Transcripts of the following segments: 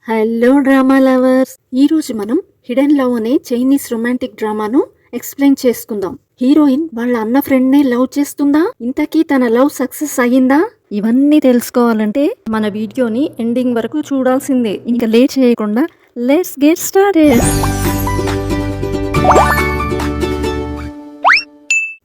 Hello drama lovers, ఈరోజు మనం hidden love అనే చైనీస్ రొమాంటిక్ డ్రామాను ఎక్స్ప్లెయిన్ చేసుకుందాం. హీరోయిన్ వాళ్ళ అన్న ఫ్రెండ్ నే లవ్ చేస్తుందా? ఇంతకీ తన లవ్ సక్సెస్ అయ్యిందా? ఇవన్నీ తెలుసుకోవాలంటే మన వీడియోని ఎండింగ్ వరకు చూడాల్సిందే. ఇంకా లేట్ చేయకుండా let's get started.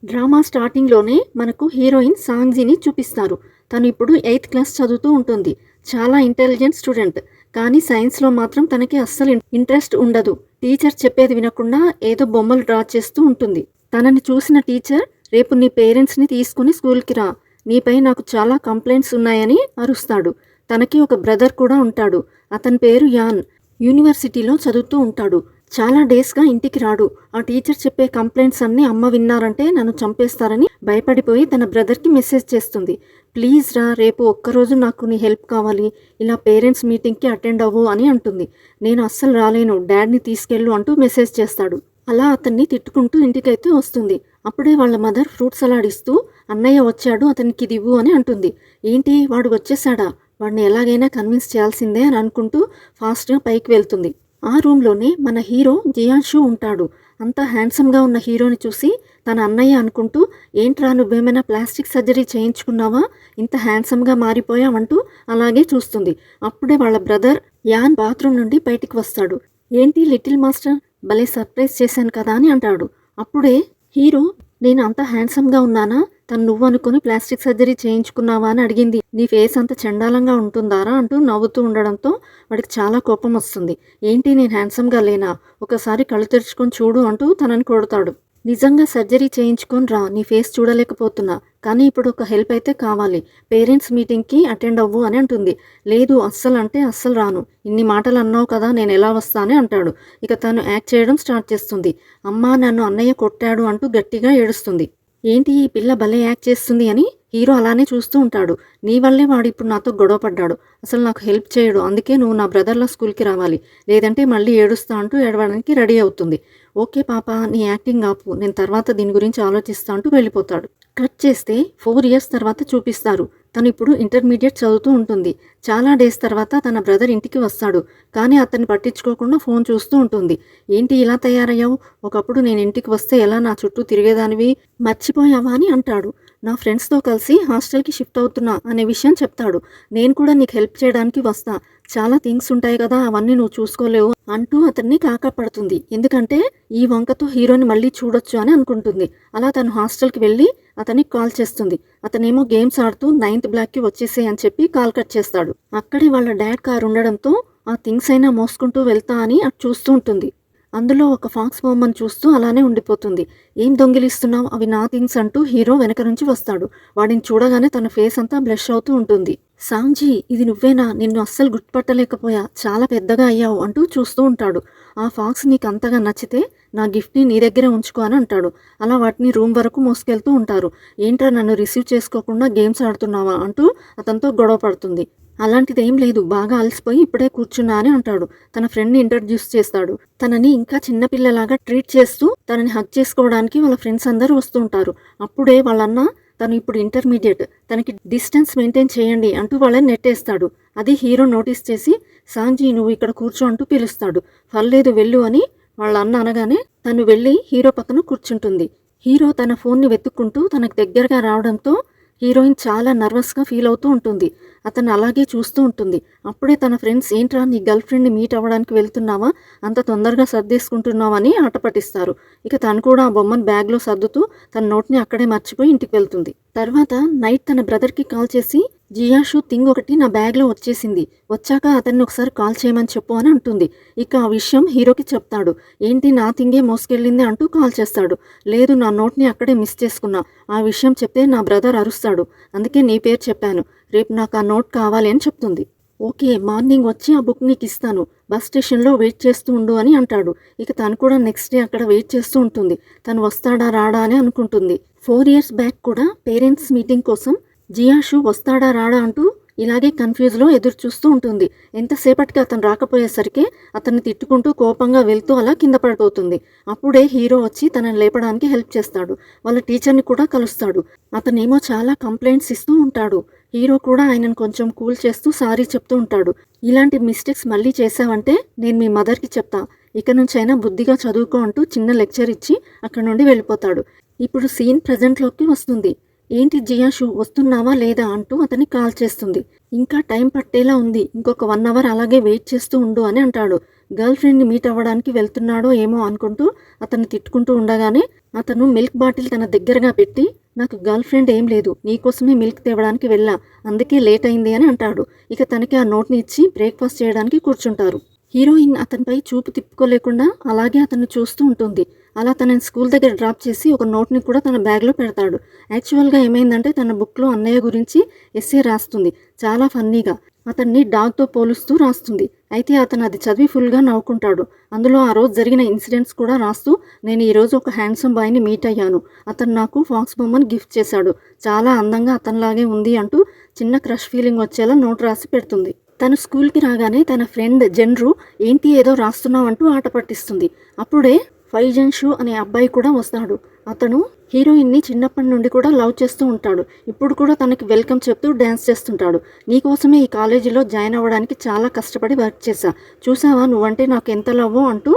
Drama starting లోనే మనకు హీరోయిన్ సాంగ్జీని చూపిస్తారు. తను ఇప్పుడు 8th క్లాస్ చదువుతూ ఉంటుంది. చాలా ఇంటెలిజెంట్ స్టూడెంట్. కానీ సైన్స్లో మాత్రం తనకి అస్సలు ఇంట్రెస్ట్ ఉండదు. టీచర్ చెప్పేది వినకుండా ఏదో బొమ్మలు డ్రా చేస్తూ ఉంటుంది. తనని చూసిన టీచర్, రేపు నీ పేరెంట్స్ని తీసుకుని స్కూల్కి రా, నీపై నాకు చాలా కంప్లైంట్స్ ఉన్నాయని అరుస్తాడు. తనకి ఒక బ్రదర్ కూడా ఉంటాడు. అతని పేరు యాన్. యూనివర్సిటీలో చదువుతూ ఉంటాడు. చాలా డేస్గా ఇంటికి రాడు. ఆ టీచర్ చెప్పే కంప్లైంట్స్ అన్నీ అమ్మ విన్నారంటే నన్ను చంపేస్తారని భయపడిపోయి తన బ్రదర్కి మెసేజ్ చేస్తుంది. ప్లీజ్ రా, రేపు ఒక్కరోజు నాకు నీ హెల్ప్ కావాలి, ఇలా పేరెంట్స్ మీటింగ్కి అటెండ్ అవ్వు అని అంటుంది. నేను అస్సలు రాలేను, డాడ్ని తీసుకెళ్ళు అంటూ మెసేజ్ చేస్తాడు. అలా అతన్ని తిట్టుకుంటూ ఇంటికైతే వస్తుంది. అప్పుడే వాళ్ళ మదర్ ఫ్రూట్ సలాడ్ ఇస్తూ, అన్నయ్య వచ్చాడు, అతనికి ఇది ఇవ్వు అని అంటుంది. ఏంటి, వాడు వచ్చేసాడా, వాడిని ఎలాగైనా కన్విన్స్ చేయాల్సిందే అని అనుకుంటూ ఫాస్ట్గా పైకి వెళ్తుంది. ఆ రూమ్లోనే మన హీరో జియాన్షు ఉంటాడు. అంత హ్యాండ్సమ్గా ఉన్న హీరోని చూసి తన అన్నయ్య అనుకుంటూ, ఏంట్రా నువ్వేమైనా ప్లాస్టిక్ సర్జరీ చేయించుకున్నావా, ఇంత హ్యాండ్సమ్గా మారిపోయావంటూ అలాగే చూస్తుంది. అప్పుడే వాళ్ళ బ్రదర్ యాన్ బాత్రూమ్ నుండి బయటికి వస్తాడు. ఏంటి లిటిల్ మాస్టర్, భలే సర్ప్రైజ్ చేశాను కదా అని అంటాడు. అప్పుడే హీరో, నేను అంత హ్యాండ్సమ్గా ఉన్నానా, తను నువ్వు అనుకుని ప్లాస్టిక్ సర్జరీ చేయించుకున్నావా అని అడిగింది, నీ ఫేస్ అంత చండాలంగా ఉంటుందారా అంటూ నవ్వుతూ ఉండడంతో వాడికి చాలా కోపం వస్తుంది. ఏంటి, నేను హ్యాండ్సమ్గా లేనా, ఒకసారి కళ్ళు తెరుచుకొని చూడు అంటూ తనని కొడతాడు. నిజంగా సర్జరీ చేయించుకొని రా, నీ ఫేస్ చూడలేకపోతున్నా, కానీ ఇప్పుడు ఒక హెల్ప్ అయితే కావాలి, పేరెంట్స్ మీటింగ్కి అటెండ్ అవ్వు అని అంటుంది. లేదు, అస్సలు అంటే అస్సలు రాను, ఇన్ని మాటలు అన్నావు కదా, నేను ఎలా వస్తానే అంటాడు. ఇక తను యాక్ట్ చేయడం స్టార్ట్ చేస్తుంది. అమ్మా, నన్ను అన్నయ్య కొట్టాడు అంటూ గట్టిగా ఏడుస్తుంది. ఏంటి, ఈ పిల్ల భలే యాక్ట్ చేస్తుంది అని హీరో అలానే చూస్తూ ఉంటాడు. నీ వల్లే వాడు ఇప్పుడు నాతో గొడవ పడ్డాడు, అసలు నాకు హెల్ప్ చేయడు, అందుకే నువ్వు నా బ్రదర్లా స్కూల్కి రావాలి, లేదంటే మళ్ళీ ఏడుస్తా అంటూ ఏడవడానికి రెడీ అవుతుంది. ఓకే పాప, నీ యాక్టింగ్ ఆపు, నేను తర్వాత దీని గురించి ఆలోచిస్తా అంటూ వెళ్ళిపోతాడు. కట్ చేస్తే 4 years తర్వాత చూపిస్తారు. తను ఇప్పుడు ఇంటర్మీడియట్ చదువుతూ ఉంటుంది. చాలా డేస్ తర్వాత తన బ్రదర్ ఇంటికి వస్తాడు. కానీ అతన్ని పట్టించుకోకుండా ఫోన్ చూస్తూ ఉంటుంది. ఏంటి ఇలా తయారయ్యావు, ఒకప్పుడు నేను ఇంటికి వస్తే ఎలా నా చుట్టూ తిరిగేదానివి, మర్చిపోయావా అని అంటాడు. నా ఫ్రెండ్స్తో కలిసి హాస్టల్కి షిఫ్ట్ అవుతున్నా అనే విషయం చెప్తాడు. నేను కూడా నీకు హెల్ప్ చేయడానికి వస్తా, చాలా థింగ్స్ ఉంటాయి కదా, అవన్నీ నువ్వు చూసుకోలేవు అంటూ అతన్ని కాకపడుతుంది. ఎందుకంటే ఈ వంకతో హీరోని మళ్ళీ చూడొచ్చు అని అనుకుంటుంది. అలా తను హాస్టల్కి వెళ్ళి అతనికి కాల్ చేస్తుంది. అతనేమో గేమ్స్ ఆడుతూ 9th బ్లాక్కి వచ్చేసే అని చెప్పి కాల్ కట్ చేస్తాడు. అక్కడే వాళ్ళ డాడ్ కార్ ఉండడంతో ఆ థింగ్స్ అయినా మోసుకుంటూ వెళ్తా అని అటు చూస్తూ ఉంటుంది. అందులో ఒక ఫాక్స్ బొమ్మను చూస్తూ అలానే ఉండిపోతుంది. ఏం దొంగిలిస్తున్నావు, అవి నా థింగ్స్ అంటూ హీరో వెనక నుంచి వస్తాడు. వాడిని చూడగానే తన ఫేస్ అంతా బ్లష్ అవుతూ ఉంటుంది. సాంగ్జీ, ఇది నువ్వేనా, నిన్ను అస్సలు గుర్తుపట్టలేకపోయా, చాలా పెద్దగా అయ్యావు అంటూ చూస్తూ ఉంటాడు. ఆ ఫాక్స్ నీకు అంతగా నచ్చితే నా గిఫ్ట్ని నీ దగ్గరే ఉంచుకో అని అంటాడు. అలా వాటిని రూమ్ వరకు మోసుకెళ్తూ ఉంటారు. ఏంట్రా, నన్ను రిసీవ్ చేసుకోకుండా గేమ్స్ ఆడుతున్నావా అంటూ అతనితో గొడవ పడుతుంది. అలాంటిదేం లేదు, బాగా అలసిపోయి ఇప్పుడే కూర్చున్నా అని అంటాడు. తన ఫ్రెండ్ని ఇంట్రడ్యూస్ చేస్తాడు. తనని ఇంకా చిన్నపిల్లలాగా ట్రీట్ చేస్తూ తనని హగ్ చేసుకోవడానికి వాళ్ళ ఫ్రెండ్స్ అందరూ వస్తూ ఉంటారు. అప్పుడే వాళ్ళన్న, తను ఇప్పుడు ఇంటర్మీడియట్, తనకి డిస్టెన్స్ మెయింటైన్ చేయండి అంటూ వాళ్ళని నెట్టేస్తాడు. అది హీరో నోటీస్ చేసి, సాంగ్జీ నువ్వు ఇక్కడ కూర్చో అంటూ పిలుస్తాడు. పర్లేదు వెళ్ళు అని వాళ్ళ అన్న అనగానే తను వెళ్ళి హీరో పక్కన కూర్చుంటుంది. హీరో తన ఫోన్ని వెతుక్కుంటూ తనకు దగ్గరగా రావడంతో హీరోయిన్ చాలా నర్వస్గా ఫీల్ అవుతూ ఉంటుంది. అతను అలాగే చూస్తూ ఉంటుంది. అప్పుడే తన ఫ్రెండ్స్, ఏంట్రా నీ గర్ల్ ఫ్రెండ్ని మీట్ అవ్వడానికి వెళ్తున్నావా, అంత తొందరగా సర్దేసుకుంటున్నావా అని ఆట పట్టిస్తారు. ఇక తను కూడా ఆ బొమ్మను బ్యాగ్లో సర్దుతూ తన నోట్ని అక్కడే మర్చిపోయి ఇంటికి వెళ్తుంది. తర్వాత నైట్ తన బ్రదర్కి కాల్ చేసి, జియాషు థింగ్ ఒకటి నా బ్యాగ్లో వచ్చేసింది, వచ్చాక అతన్ని ఒకసారి కాల్ చేయమని చెప్పు అని అంటుంది. ఇక ఆ విషయం హీరోకి చెప్తాడు. ఏంటి, నా థింగే మోసుకెళ్ళింది అంటూ కాల్ చేస్తాడు. లేదు, నా నోట్ని అక్కడే మిస్ చేసుకున్నా, ఆ విషయం చెప్తే నా బ్రదర్ అరుస్తాడు, అందుకే నీ పేరు చెప్పాను, రేపు నాకు ఆ నోట్ కావాలి అని చెప్తుంది. ఓకే, మార్నింగ్ వచ్చి ఆ బుక్ నీకు ఇస్తాను, బస్ స్టేషన్లో వెయిట్ చేస్తూ ఉండు అని అంటాడు. ఇక తను కూడా నెక్స్ట్ డే అక్కడ వెయిట్ చేస్తూ ఉంటుంది. తను వస్తాడా రాడా అని అనుకుంటుంది. 4 years బ్యాక్ కూడా పేరెంట్స్ మీటింగ్ కోసం జియాషు వస్తాడా రాడా అంటూ ఇలాగే కన్ఫ్యూజ్లో ఎదురు చూస్తూ ఉంటుంది. ఎంతసేపటికి అతను రాకపోయేసరికి అతన్ని తిట్టుకుంటూ కోపంగా వెళ్తూ అలా కింద పడిపోతుంది. అప్పుడే హీరో వచ్చి తనని లేపడానికి హెల్ప్ చేస్తాడు. వాళ్ళ టీచర్ని కూడా కలుస్తాడు. అతనేమో చాలా కంప్లైంట్స్ ఇస్తూ ఉంటాడు. హీరో కూడా ఆయనను కొంచెం కూల్ చేస్తూ సారీ చెప్తూ ఉంటాడు. ఇలాంటి మిస్టేక్స్ మళ్ళీ చేశావంటే నేను మీ మదర్కి చెప్తా, ఇక నుంచైనా బుద్ధిగా చదువుకో అంటూ చిన్న లెక్చర్ ఇచ్చి అక్కడ నుండి వెళ్ళిపోతాడు. ఇప్పుడు సీన్ ప్రజెంట్లోకి వస్తుంది. ఏంటి జియాషు వస్తున్నావా లేదా అంటూ అతనికి కాల్ చేస్తుంది. ఇంకా టైం పట్టేలా ఉంది, ఇంకొక 1 అవర్ అలాగే వెయిట్ చేస్తూ ఉండు అని అంటాడు. గర్ల్ ఫ్రెండ్ని మీట్ అవ్వడానికి వెళ్తున్నాడో ఏమో అనుకుంటూ అతన్ని తిట్టుకుంటూ ఉండగానే అతను మిల్క్ బాటిల్ తన దగ్గరగా పెట్టి, నాకు గర్ల్ ఫ్రెండ్ ఏం లేదు, నీకోసమే మిల్క్ తేవడానికి వెళ్ళా, అందుకే లేట్ అయింది అని అంటాడు. ఇక తనకి ఆ నోట్ని ఇచ్చి బ్రేక్ఫాస్ట్ చేయడానికి కూర్చుంటారు. హీరోయిన్ అతనిపై చూపు తిప్పుకోలేకుండా అలాగే అతన్ని చూస్తూ ఉంటుంది. అలా తనని స్కూల్ దగ్గర డ్రాప్ చేసి ఒక నోట్ని కూడా తన బ్యాగ్లో పెడతాడు. యాక్చువల్గా ఏమైందంటే తన బుక్లో అన్నయ్య గురించి ఎస్సే రాస్తుంది. చాలా ఫన్నీగా అతన్ని డాగ్తో పోలుస్తూ రాస్తుంది. అయితే అతను అది చదివి ఫుల్గా నవ్వుకుంటాడు. అందులో ఆ రోజు జరిగిన ఇన్సిడెంట్స్ కూడా రాస్తూ, నేను ఈరోజు ఒక హ్యాండ్సమ్ బాయ్ని మీట్ అయ్యాను, అతను నాకు ఫాక్స్ బొమ్మను గిఫ్ట్ చేశాడు, చాలా అందంగా అతనిలాగే ఉంది అంటూ చిన్న క్రష్ ఫీలింగ్ వచ్చేలా నోట్ రాసి పెడుతుంది. తను స్కూల్కి రాగానే తన ఫ్రెండ్ జెన్రు ఏంటి ఏదో రాస్తున్నావు అంటూ ఆట పట్టిస్తుంది. అప్పుడే ఫైజన్షు అనే అబ్బాయి కూడా వస్తాడు. అతను హీరోయిన్ని చిన్నప్పటి నుండి కూడా లవ్ చేస్తూ ఉంటాడు. ఇప్పుడు కూడా తనకి వెల్కమ్ చెప్తూ డ్యాన్స్ చేస్తుంటాడు. నీకోసమే ఈ కాలేజీలో జాయిన్ అవ్వడానికి చాలా కష్టపడి వర్క్ చేశా, చూసావా నువ్వంటే నాకు ఎంత లవ్వో అంటూ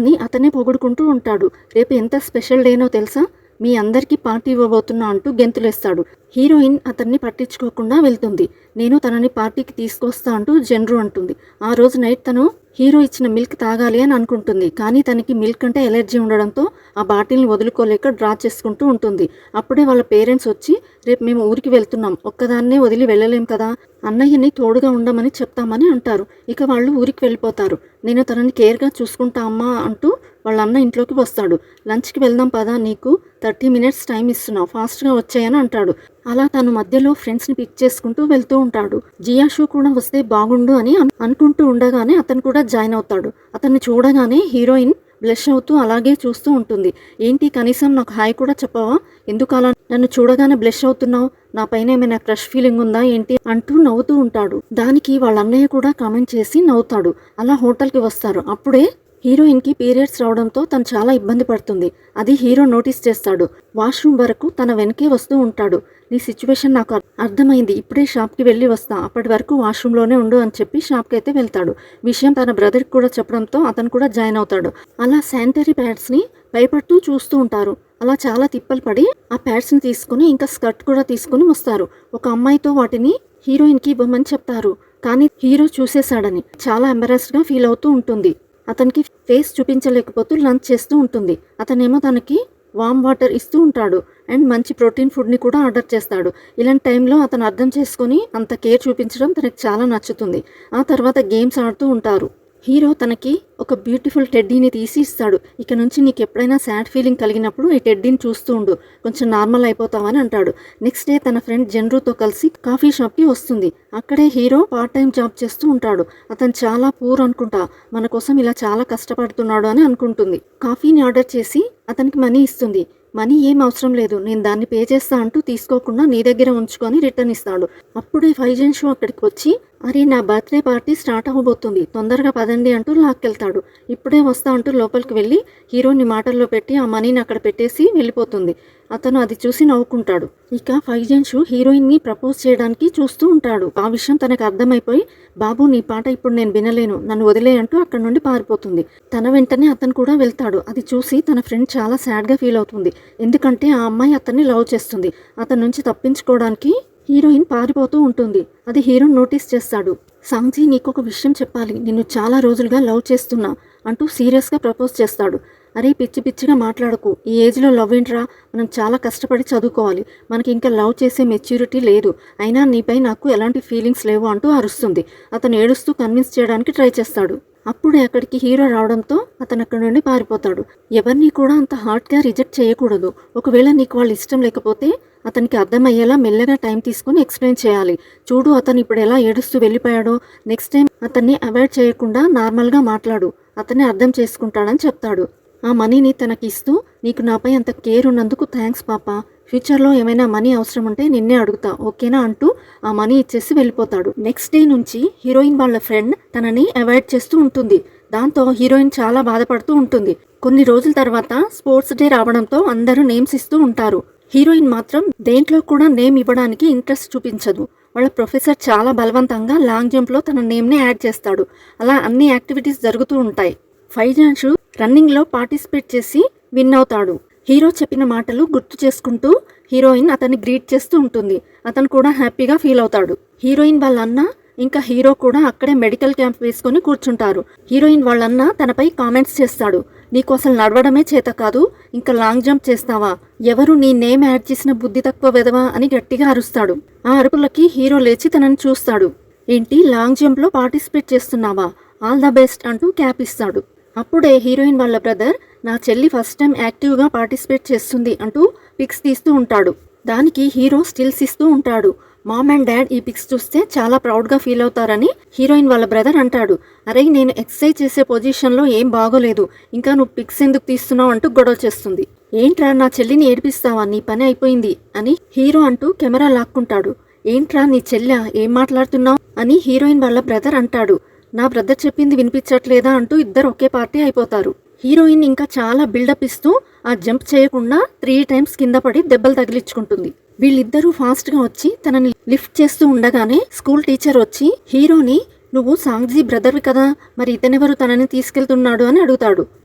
అతనే పొగుడుకుంటూ ఉంటాడు. రేపు ఎంత స్పెషల్ డేనో తెలుసా, మీ అందరికీ పార్టీ ఇవ్వబోతున్నా అంటూ గెంతులేస్తాడు. హీరోయిన్ అతన్ని పట్టించుకోకుండా వెళ్తుంది. నేను తనని పార్టీకి తీసుకొస్తా అంటూ జెన్రు అంటుంది. ఆ రోజు నైట్ తను హీరో ఇచ్చిన మిల్క్ తాగాలి అని అనుకుంటుంది. కానీ తనకి మిల్క్ అంటే ఎలర్జీ ఉండడంతో ఆ బాటిల్ని వదులుకోలేక డ్రా చేసుకుంటూ ఉంటుంది. అప్పుడే వాళ్ళ పేరెంట్స్ వచ్చి, రేపు మేము ఊరికి వెళ్తున్నాం, ఒక్కదాన్నే వదిలి వెళ్ళలేం కదా, అన్నయ్యని తోడుగా ఉండమని చెప్తామని అంటారు. ఇక వాళ్ళు ఊరికి వెళ్ళిపోతారు. నేను తనని కేర్గా చూసుకుంటా అమ్మా అంటూ వాళ్ళ అన్న ఇంట్లోకి వస్తాడు. లంచ్కి వెళ్దాం పదా, నీకు 30 మినిట్స్ టైం ఇస్తున్నావు, ఫాస్ట్గా వచ్చాయని అంటాడు. అలా తను మధ్యలో ఫ్రెండ్స్ని పిక్ చేసుకుంటూ వెళ్తూ ఉంటాడు. జియాషు కూడా వస్తే బాగుండు అని అనుకుంటూ ఉండగానే అతను కూడా జాయిన్ అవుతాడు. అతన్ని చూడగానే హీరోయిన్ బ్లష్ అవుతూ అలాగే చూస్తూ ఉంటుంది. ఏంటి కనీసం నాకు హాయ్ కూడా చెప్పవా, ఎందుకు అలా నన్ను చూడగానే బ్లష్ అవుతున్నావు, నా పైన ఏమైనా క్రష్ ఫీలింగ్ ఉందా ఏంటి అంటూ నవ్వుతూ ఉంటాడు. దానికి వాళ్ళ అన్నయ్య కూడా కామెంట్ చేసి నవ్వుతాడు. అలా హోటల్కి వస్తారు. అప్పుడే హీరోయిన్కి పీరియడ్స్ రావడంతో తను చాలా ఇబ్బంది పడుతుంది. అది హీరో నోటీస్ చేస్తాడు. వాష్రూమ్ వరకు తన వెనకే వస్తూ ఉంటాడు. నీ సిచ్యువేషన్ నాకు అర్థమైంది, ఇప్పుడే షాప్కి వెళ్ళి వస్తా, అప్పటి వరకు వాష్రూమ్లోనే ఉండు అని చెప్పి షాప్కి అయితే వెళ్తాడు. విషయం తన బ్రదర్కి కూడా చెప్పడంతో అతను కూడా జాయిన్ అవుతాడు. అలా శానిటరీ ప్యాడ్స్ని భయపడుతూ చూస్తూ ఉంటారు. అలా చాలా తిప్పలు పడి ఆ ప్యాడ్స్ని తీసుకుని ఇంకా స్కర్ట్ కూడా తీసుకుని వస్తారు. ఒక అమ్మాయితో వాటిని హీరోయిన్కి ఇవ్వమని చెప్తారు. కానీ హీరో చూసేశాడని చాలా ఎంబరాస్డ్గా ఫీల్ అవుతూ ఉంటుంది. అతనికి ఫేస్ చూపించలేకపోతూ లంచ్ చేస్తూ ఉంటుంది. అతనేమో తనకి వామ్ వాటర్ ఇస్తూ ఉంటాడు అండ్ మంచి ప్రోటీన్ ఫుడ్ని కూడా ఆర్డర్ చేస్తాడు. ఇలాంటి టైంలో అతను అర్థం చేసుకొని అంత కేర్ చూపించడం తనకి చాలా నచ్చుతుంది. ఆ తర్వాత గేమ్స్ ఆడుతూ ఉంటారు. హీరో తనకి ఒక బ్యూటిఫుల్ టెడ్డీని తీసి ఇస్తాడు. ఇక నుంచి నీకు ఎప్పుడైనా సాడ్ ఫీలింగ్ కలిగినప్పుడు ఈ టెడ్డీని చూస్తూ ఉండు, కొంచెం నార్మల్ అయిపోతావని అంటాడు. నెక్స్ట్ డే తన ఫ్రెండ్ జెన్రుతో కలిసి కాఫీ షాప్కి వస్తుంది. అక్కడే హీరో పార్ట్ టైం జాబ్ చేస్తూ ఉంటాడు. అతను చాలా పూర్ అనుకుంటా, మన కోసం ఇలా చాలా కష్టపడుతున్నాడు అని అనుకుంటుంది. కాఫీని ఆర్డర్ చేసి అతనికి మనీ ఇస్తుంది. మనీ ఏం అవసరం లేదు, నేను దాన్ని పే చేస్తా అంటూ తీసుకోకుండా నీ దగ్గర ఉంచుకొని రిటర్న్ ఇస్తాడు. అప్పుడే ఫైజన్షు అక్కడికి వచ్చి, అరే నా బర్త్డే పార్టీ స్టార్ట్ అవ్వబోతుంది, తొందరగా పదండి అంటూ లాక్కెళ్తాడు. ఇప్పుడే వస్తా అంటూ లోపలికి వెళ్ళి హీరోని మాటల్లో పెట్టి ఆ మనీని అక్కడ పెట్టేసి వెళ్ళిపోతుంది. అతను అది చూసి నవ్వుకుంటాడు. ఇక ఫైజన్షు హీరోయిన్ని ప్రపోజ్ చేయడానికి చూస్తూ ఉంటాడు. ఆ విషయం తనకు అర్థమైపోయి, బాబు నీ పాట ఇప్పుడు నేను వినలేను, నన్ను వదిలే అంటూ అక్కడి నుండి పారిపోతుంది. తన వెంటనే అతను కూడా వెళ్తాడు. అది చూసి తన ఫ్రెండ్ చాలా సాడ్గా ఫీల్ అవుతుంది. ఎందుకంటే ఆ అమ్మాయి అతన్ని లవ్ చేస్తుంది. అతని నుంచి తప్పించుకోవడానికి హీరోయిన్ పారిపోతూ ఉంటుంది. అది హీరో నోటీస్ చేస్తాడు. సాంగ్జీ నీకు ఒక విషయం చెప్పాలి, నిన్ను చాలా రోజులుగా లవ్ చేస్తున్నా అంటూ సీరియస్గా ప్రపోజ్ చేస్తాడు. అరే పిచ్చి పిచ్చిగా మాట్లాడకు, ఈ ఏజ్లో లవ్ ఏంట్రా, మనం చాలా కష్టపడి చదువుకోవాలి, మనకి ఇంకా లవ్ చేసే మెచ్యూరిటీ లేదు, అయినా నీపై నాకు ఎలాంటి ఫీలింగ్స్ లేవు అంటూ అరుస్తుంది. అతను ఏడుస్తూ కన్విన్స్ చేయడానికి ట్రై చేస్తాడు. అప్పుడే అక్కడికి హీరో రావడంతో అతను అక్కడి నుండి పారిపోతాడు. ఎవరిని కూడా అంత హార్ట్గా రిజెక్ట్ చేయకూడదు. ఒకవేళ నీకు వాళ్ళు ఇష్టం లేకపోతే అతనికి అర్థమయ్యేలా మెల్లగా టైం తీసుకుని ఎక్స్ప్లెయిన్ చేయాలి. చూడు అతను ఇప్పుడు ఎలా ఏడుస్తూ వెళ్ళిపోయాడో, నెక్స్ట్ టైం అతన్ని అవాయిడ్ చేయకుండా నార్మల్గా మాట్లాడు, అతన్ని అర్థం చేసుకుంటాడని చెప్తాడు. ఆ మనీని తనకి ఇస్తూ, నీకు నాపై అంత కేర్ ఉన్నందుకు థ్యాంక్స్ పాపా, ఫ్యూచర్లో ఏమైనా మనీ అవసరం ఉంటే నిన్నే అడుగుతా, ఓకేనా అంటూ ఆ మనీ ఇచ్చేసి వెళ్ళిపోతాడు. నెక్స్ట్ డే నుంచి హీరోయిన్ వాళ్ళ ఫ్రెండ్ తనని అవాయిడ్ చేస్తూ ఉంటుంది. దాంతో హీరోయిన్ చాలా బాధపడుతూ ఉంటుంది. కొన్ని రోజుల తర్వాత స్పోర్ట్స్ డే రావడంతో అందరూ నేమ్స్ ఇస్తూ ఉంటారు. హీరోయిన్ మాత్రం దేంట్లో కూడా నేమ్ ఇవ్వడానికి ఇంట్రెస్ట్ చూపించదు. వాళ్ళ ప్రొఫెసర్ చాలా బలవంతంగా లాంగ్ జంప్లో తన నేమ్ని యాడ్ చేస్తాడు. అలా అన్ని యాక్టివిటీస్ జరుగుతూ ఉంటాయి. ఫైజాన్షు రన్నింగ్లో పార్టిసిపేట్ చేసి విన్ అవుతాడు. హీరో చెప్పిన మాటలు గుర్తు చేసుకుంటూ హీరోయిన్ అతన్ని గ్రీట్ చేస్తూ ఉంటుంది. అతను కూడా హ్యాపీగా ఫీల్ అవుతాడు. హీరోయిన్ వాళ్ళ అన్న ఇంకా హీరో కూడా అక్కడే మెడికల్ క్యాంప్ వేసుకొని కూర్చుంటారు. హీరోయిన్ వాళ్ళన్న తనపై కామెంట్స్ చేస్తాడు. నీకు అసలు నడవడమే చేత కాదు, ఇంకా లాంగ్ జంప్ చేస్తావా? ఎవరు నీ నేమ్ యాడ్ చేసిన బుద్ధి తక్కువ వెదవా అని గట్టిగా అరుస్తాడు. ఆ అరుపులకి హీరో లేచి తనని చూస్తాడు. ఏంటి, లాంగ్ జంప్లో పార్టిసిపేట్ చేస్తున్నావా? ఆల్ ద బెస్ట్ అంటూ క్యాప్ ఇస్తాడు. అప్పుడే హీరోయిన్ వాళ్ళ బ్రదర్ నా చెల్లి ఫస్ట్ టైం యాక్టివ్గా పార్టిసిపేట్ చేస్తుంది అంటూ పిక్స్ తీస్తూ ఉంటాడు. దానికి హీరో స్టిల్స్ ఇస్తూ ఉంటాడు. మామ్ అండ్ డాడ్ ఈ పిక్స్ చూస్తే చాలా ప్రౌడ్గా ఫీల్ అవుతారని హీరోయిన్ వాళ్ళ బ్రదర్ అంటాడు. అరే, నేను ఎక్సర్సైజ్ చేసే పొజిషన్లో ఏం బాగోలేదు, ఇంకా నువ్వు పిక్స్ ఎందుకు తీస్తున్నావు అంటూ గొడవ చేస్తుంది. ఏంట్రా, నా చెల్లిని ఏడిపిస్తావా? నీ పని అయిపోయింది అని హీరో అంటూ కెమెరా లాక్కుంటాడు. ఏంట్రా నీ చెల్లె, ఏం మాట్లాడుతున్నావు అని హీరోయిన్ వాళ్ళ బ్రదర్ అంటాడు. నా బ్రదర్ చెప్పింది వినిపించట్లేదా అంటూ ఇద్దరు ఒకే పార్టీ అయిపోతారు. హీరోయిన్ ఇంకా చాలా బిల్డప్ ఇస్తూ ఆ జంప్ చేయకుండా 3 టైమ్స్ కింద పడి దెబ్బలు తగిలించుకుంటుంది. వీళ్ళిద్దరూ ఫాస్ట్గా వచ్చి తనని లిఫ్ట్ చేస్తూ ఉండగానే స్కూల్ టీచర్ వచ్చి హీరోని, నువ్వు సాంగ్జీ బ్రదర్వి కదా, మరి ఇతనెవరు తనని తీసుకెళ్తున్నాడు అని అడుగుతాడు.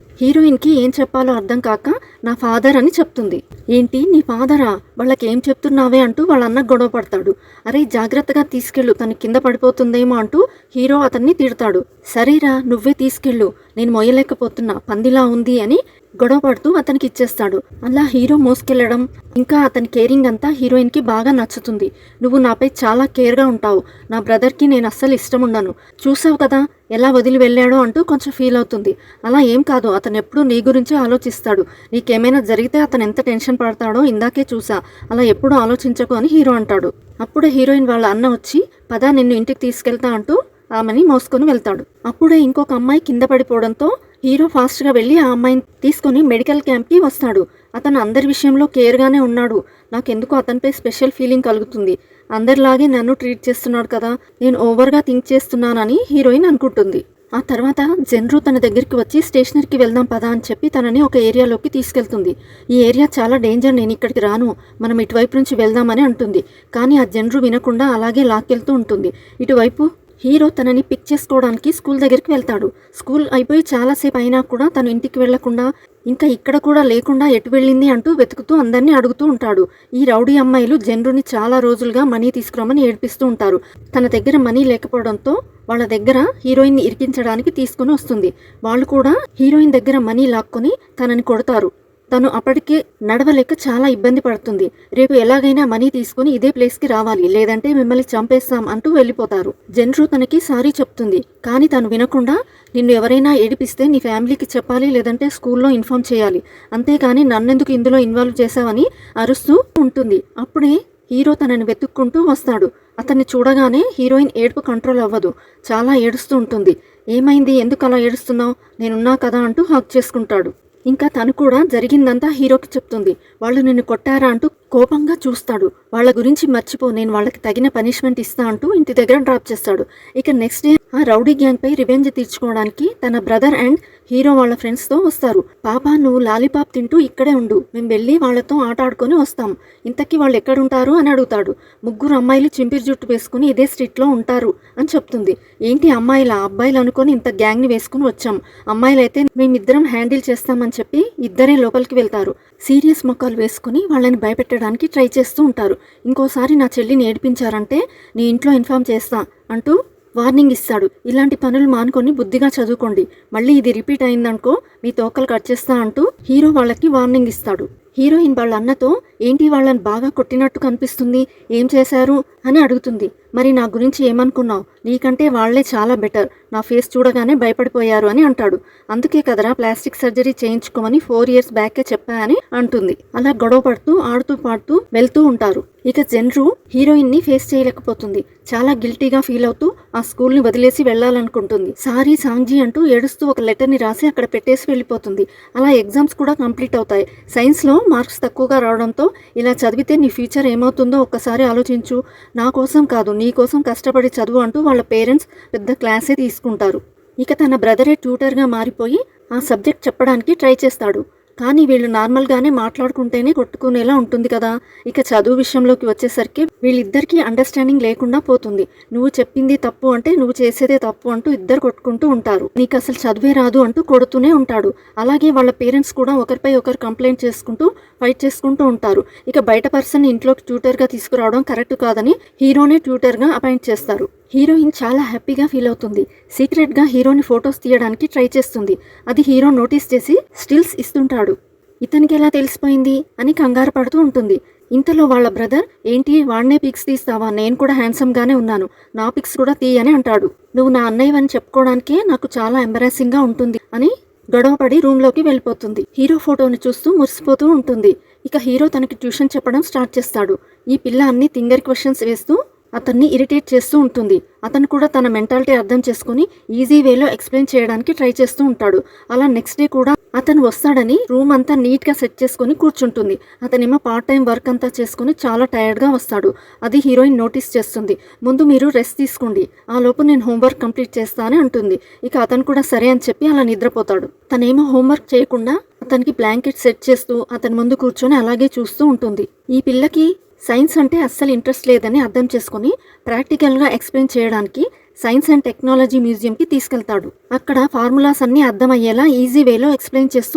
హీరోయిన్కి ఏం చెప్పాలో అర్థం కాక నా ఫాదర్ అని చెప్తుంది. ఏంటి, నీ ఫాదరా? వాళ్ళకి ఏం చెప్తున్నావే అంటూ వాళ్ళ అన్న గొడవ పడతాడు. అరే, జాగ్రత్తగా తీసుకెళ్ళు, తను కింద పడిపోతుందేమో అంటూ హీరో అతన్ని తిడతాడు. సరేరా, నువ్వే తీసుకెళ్ళు, నేను మొయ్యలేకపోతున్నా, పందిలా ఉంది అని గొడవ పడుతూ అతనికి ఇచ్చేస్తాడు. అలా హీరో మోసుకెళ్లడం ఇంకా అతని కేరింగ్ అంతా హీరోయిన్కి బాగా నచ్చుతుంది. నువ్వు నాపై చాలా కేర్గా ఉంటావు, నా బ్రదర్కి నేను అస్సలు ఇష్టం ఉండను, చూసావు కదా ఎలా వదిలి వెళ్ళాడో అంటూ కొంచెం ఫీల్ అవుతుంది. అలా ఏం కాదు, అతను ఎప్పుడూ నీ గురించే ఆలోచిస్తాడు, నీకేమైనా జరిగితే అతను ఎంత టెన్షన్ పడతాడో ఇందాకే చూసా, అలా ఎప్పుడూ ఆలోచించకు అని హీరో అంటాడు. అప్పుడే హీరోయిన్ వాళ్ళ అన్న వచ్చి పదా నిన్ను ఇంటికి తీసుకెళ్తా అంటూ ఆమెని మోసుకొని వెళ్తాడు. అప్పుడే ఇంకొక అమ్మాయి కింద పడిపోవడంతో హీరో ఫాస్ట్గా వెళ్ళి ఆ అమ్మాయిని తీసుకొని మెడికల్ క్యాంప్కి వస్తాడు. అతను అందరి విషయంలో కేర్గానే ఉన్నాడు. నాకెందుకో అతనిపై స్పెషల్ ఫీలింగ్ కలుగుతుంది. అందరిలాగే నన్ను ట్రీట్ చేస్తున్నాడు కదా, నేను ఓవర్గా థింక్ చేస్తున్నానని హీరోయిన్ అనుకుంటుంది. ఆ తర్వాత జెన్రు తన దగ్గరికి వచ్చి స్టేషనరీకి వెళ్దాం పదా అని చెప్పి తనని ఒక ఏరియాలోకి తీసుకెళ్తుంది. ఈ ఏరియా చాలా డేంజర్, నేను ఇక్కడికి రాను, మనం ఇటువైపు నుంచి వెళ్దామని అంటుంది. కానీ ఆ జెన్రు వినకుండా అలాగే లాక్కెళ్తూ ఉంటుంది. ఇటువైపు హీరో తనని పిక్ చేసుకోవడానికి స్కూల్ దగ్గరికి వెళ్తాడు. స్కూల్ అయిపోయి చాలాసేపు అయినా కూడా తను ఇంటికి వెళ్లకుండా ఇంకా ఇక్కడ కూడా లేకుండా ఎటు వెళ్ళింది అంటూ వెతుకుతూ అందరినీ అడుగుతూ ఉంటాడు. ఈ రౌడీ అమ్మాయిలు జెన్రుని చాలా రోజులుగా మనీ తీసుకురామని ఏడిపిస్తూ ఉంటారు. తన దగ్గర మనీ లేకపోవడంతో వాళ్ళ దగ్గర హీరోయిన్ని ఇరికించడానికి తీసుకుని వస్తుంది. వాళ్ళు కూడా హీరోయిన్ దగ్గర మనీ లాక్కొని తనని కొడతారు. తను అప్పటికే నడవలేక చాలా ఇబ్బంది పడుతుంది. రేపు ఎలాగైనా మనీ తీసుకుని ఇదే ప్లేస్కి రావాలి, లేదంటే మిమ్మల్ని చంపేస్తాం అంటూ వెళ్ళిపోతారు. జెన్రు తనకి సారీ చెప్తుంది. కానీ తను వినకుండా నిన్ను ఎవరైనా ఏడిపిస్తే నీ ఫ్యామిలీకి చెప్పాలి, లేదంటే స్కూల్లో ఇన్ఫార్మ్ చేయాలి, అంతేకాని నన్నెందుకు ఇందులో ఇన్వాల్వ్ చేశావని అరుస్తూ ఉంటుంది. అప్పుడే హీరో తనని వెతుక్కుంటూ వస్తాడు. అతన్ని చూడగానే హీరోయిన్ ఏడుపు కంట్రోల్ అవ్వదు, చాలా ఏడుస్తూ ఉంటుంది. ఏమైంది, ఎందుకు అలా ఏడుస్తున్నావు, నేనున్నా కదా అంటూ హగ్ చేసుకుంటాడు. ఇంకా తను కూడా జరిగిందంతా హీరోకి చెప్తుంది. వాళ్ళు నిన్ను కొట్టారా అంటూ కోపంగా చూస్తాడు. వాళ్ళ గురించి మర్చిపో, నేను వాళ్ళకి తగిన పనిష్మెంట్ ఇస్తా అంటూ ఇంటి దగ్గర డ్రాప్ చేస్తాడు. ఇక నెక్స్ట్ డే ఆ రౌడీ గ్యాంగ్పై రివెంజ్ తీర్చుకోవడానికి తన బ్రదర్ అండ్ హీరో వాళ్ళ ఫ్రెండ్స్తో వస్తారు. పాపా, నువ్వు లాలీపాప్ తింటూ ఇక్కడే ఉండు, మేము వెళ్ళి వాళ్ళతో ఆట ఆడుకొని వస్తాం, ఇంతకీ వాళ్ళు ఎక్కడుంటారు అని అడుగుతాడు. 3 అమ్మాయిలు చింపిరి జుట్టు వేసుకుని ఇదే స్ట్రీట్లో ఉంటారు అని చెప్తుంది. ఏంటి అమ్మాయిలా, అబ్బాయిలు అనుకొని ఇంత గ్యాంగ్ని వేసుకుని వచ్చాం, అమ్మాయిలైతే మేమిద్దరం హ్యాండిల్ చేస్తామని చెప్పి ఇద్దరే లోపలికి వెళ్తారు. సీరియస్ మొక్కలు వేసుకుని వాళ్ళని భయపెట్టడానికి ట్రై చేస్తూ ఉంటారు. ఇంకోసారి నా చెల్లిని ఏడిపించారంటే నీ ఇంట్లో ఇన్ఫార్మ్ చేస్తా అంటూ వార్నింగ్ ఇస్తాడు. ఇలాంటి పనులు మానుకొని బుద్ధిగా చదువుకోండి, మళ్ళీ ఇది రిపీట్ అయిందనుకో మీ తోకలు కట్ చేస్తా అంటూ హీరో వాళ్ళకి వార్నింగ్ ఇస్తాడు. హీరోయిన్ వాళ్ళ అన్నతో ఏంటి వాళ్ళని బాగా కొట్టినట్టు కనిపిస్తుంది, ఏం చేశారు అని అడుగుతుంది. మరి నా గురించి ఏమనుకున్నావు, నీకంటే వాళ్లే చాలా బెటర్, నా ఫేస్ చూడగానే భయపడిపోయారు అని అంటాడు. అందుకే కదరా ప్లాస్టిక్ సర్జరీ చేయించుకోమని 4 years బ్యాకే చెప్పా అని అంటుంది. అలా గొడవ పడుతూ ఆడుతూ పాడుతూ వెళ్తూ ఉంటారు. ఇక జెన్రు హీరోయిన్ని ఫేస్ చేయలేకపోతుంది. చాలా గిల్టీగా ఫీల్ అవుతూ ఆ స్కూల్ని వదిలేసి వెళ్ళాలనుకుంటుంది. సారీ సాంగ్జీ అంటూ ఏడుస్తూ ఒక లెటర్ని రాసి అక్కడ పెట్టేసి వెళ్ళిపోతుంది. అలా ఎగ్జామ్స్ కూడా కంప్లీట్ అవుతాయి. సైన్స్లో మార్క్స్ తక్కువగా రావడంతో ఇలా చదివితే నీ ఫ్యూచర్ ఏమవుతుందో ఒక్కసారి ఆలోచించు, నా కోసం కాదు నీ కోసం కష్టపడి చదువు అంటూ వాళ్ళ పేరెంట్స్ పెద్ద క్లాసే తీసుకుంటారు. ఇక తన బ్రదరే ట్యూటర్గా మారిపోయి ఆ సబ్జెక్ట్ చెప్పడానికి ట్రై చేస్తాడు. కానీ వీళ్ళు నార్మల్గానే మాట్లాడుకుంటేనే కొట్టుకునేలా ఉంటుంది కదా. ఇక చదువు విషయంలోకి వచ్చేసరికి వీళ్ళిద్దరికీ అండర్స్టాండింగ్ లేకుండా పోతుంది. నువ్వు చెప్పింది తప్పు అంటే నువ్వు చేసేదే తప్పు అంటూ ఇద్దరు కొట్టుకుంటూ ఉంటారు. నీకు అసలు చదివే రాదు అంటూ కొడుతూనే ఉంటాడు. అలాగే వాళ్ళ పేరెంట్స్ కూడా ఒకరిపై ఒకరు కంప్లైంట్ చేసుకుంటూ ఫైట్ చేసుకుంటూ ఉంటారు. ఇక బయట పర్సన్ ఇంట్లోకి ట్యూటర్గా తీసుకురావడం కరెక్ట్ కాదని హీరోనే ట్యూటర్గా అపాయింట్ చేస్తారు. హీరోయిన్ చాలా హ్యాపీగా ఫీల్ అవుతుంది. సీక్రెట్గా హీరోని ఫొటోస్ తీయడానికి ట్రై చేస్తుంది. అది హీరో నోటీస్ చేసి స్టిల్స్ ఇస్తుంటాడు. ఇతనికి ఎలా తెలిసిపోయింది అని కంగారు పడుతూ ఉంటుంది. ఇంతలో వాళ్ళ బ్రదర్, ఏంటి వాడినే పిక్స్ తీస్తావా, నేను కూడా హ్యాండ్సమ్గానే ఉన్నాను, నా పిక్స్ కూడా తీయని అంటాడు. నువ్వు నా అన్నయ్యవని చెప్పుకోవడానికే నాకు చాలా ఎంబరాసింగ్గా ఉంటుంది అని గొడవపడి రూమ్లోకి వెళ్ళిపోతుంది. హీరో ఫోటోని చూస్తూ మురిసిపోతూ ఉంటుంది. ఇక హీరో తనకి ట్యూషన్ చెప్పడం స్టార్ట్ చేస్తాడు. ఈ పిల్ల అన్ని తింగరి క్వశ్చన్స్ వేస్తూ అతన్ని ఇరిటేట్ చేస్తూ ఉంటుంది. అతను కూడా తన మెంటాలిటీ అర్థం చేసుకుని ఈజీ వేలో ఎక్స్ప్లెయిన్ చేయడానికి ట్రై చేస్తూ ఉంటాడు. అలా నెక్స్ట్ డే కూడా అతను వస్తాడని రూమ్ అంతా నీట్గా సెట్ చేసుకుని కూర్చుంటుంది. అతనేమో పార్ట్ టైం వర్క్ అంతా చేసుకుని చాలా టైర్డ్గా వస్తాడు. అది హీరోయిన్ నోటీస్ చేస్తుంది. ముందు మీరు రెస్ట్ తీసుకోండి, ఆ లోపు నేను హోంవర్క్ కంప్లీట్ చేస్తానని అంటుంది. ఇక అతను కూడా సరే అని చెప్పి అలా నిద్రపోతాడు. తనేమో హోంవర్క్ చేయకుండా అతనికి బ్లాంకెట్ సెట్ చేస్తూ అతని ముందు కూర్చొని అలాగే చూస్తూ ఉంటుంది. ఈ పిల్లకి సైన్స్ అంటే అస్సలు ఇంట్రెస్ట్ లేదని అర్థం చేసుకుని ప్రాక్టికల్గా ఎక్స్ప్లెయిన్ చేయడానికి సైన్స్ అండ్ టెక్నాలజీ మ్యూజియంకి తీసుకెళ్తాడు. అక్కడ ఫార్ములాస్ అన్నీ అర్థమయ్యేలా ఈజీ వేలో ఎక్స్ప్లెయిన్ చేస్తూ